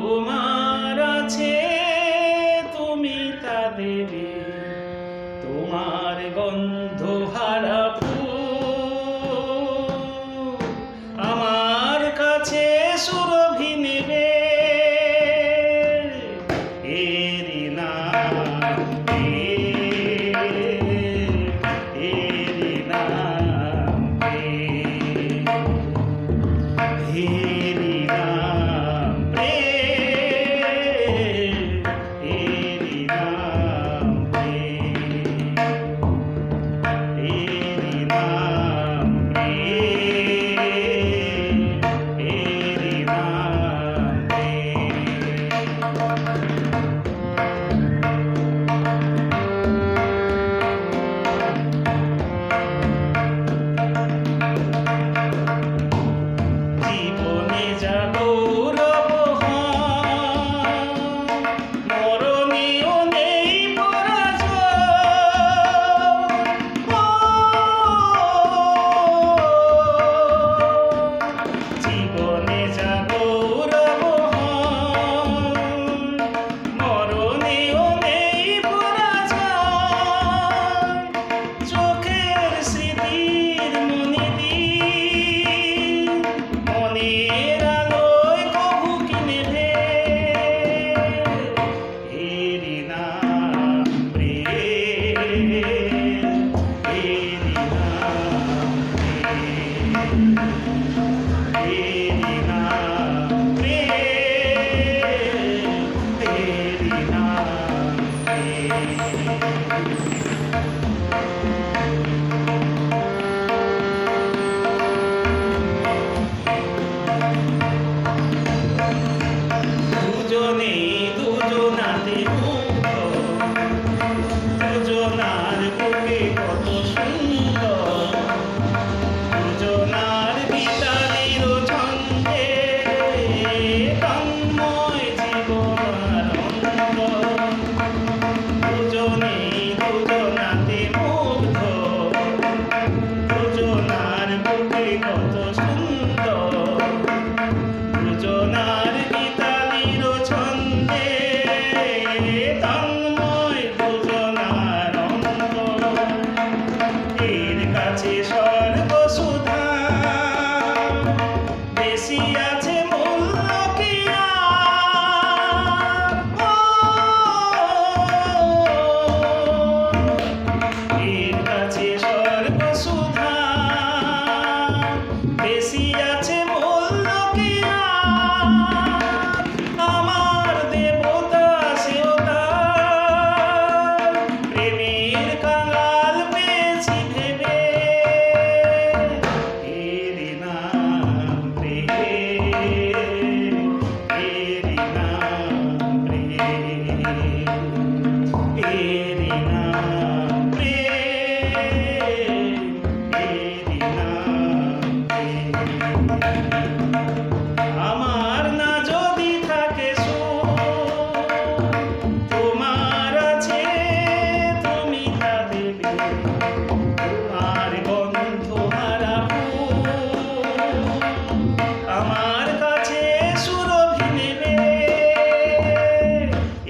তোমার আছে তুমি তা দেবে, তোমার গন্ধ হারা ফুল আমার কাছে সুরভি নেবে। এরি নাম এরি নাম এরি নাম এরি নাম এরি নাম এরি নাম জীবনে যা গৌরব মরণেও নেই পরাজয়। জীবনে যা গৌরব মরণেও নেই পরাজয়। চোখের স্মৃতির মনিদিন মনের আলোয় কভু কি নেভে। এরি নাম প্রেম এরি নাম এরি নাম প্রেম এরি নাম দুজনে দুজনাতে মুগ্ধ, দুজনার বুকে কত সুন্দর, দুজনার বিতাড়ির ছন্দে তন্ময় জীবন আনন্দ। দুজনে দুজনাতে মুগ্ধ, দুজনার বুকে কত সুন্দর, দুজনার বিতাড়ির ছন্দে তন্ময় দুজনার অন্তর। এর কাছে সর্বসুধা বেশি আছে মূল্য কি আর? এর কাছে সর্বসুধা বেশি আছে মূল্য কি আর? আমার দেবতা সেও তার প্রেমের কাঙাল পেয়েছি ভেবে। এরি নাম প্রেম এরি নাম প্রেম এরি নাম প্রেম এরি নাম আমার না যদি থাকে সুখ, তোমার আছে তুমি তা দেবে, তোমার গন্ধ হারা ফুল আমার কাছে সুরভি নেবে।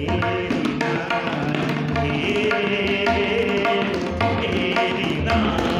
এরি নাম এরি নাম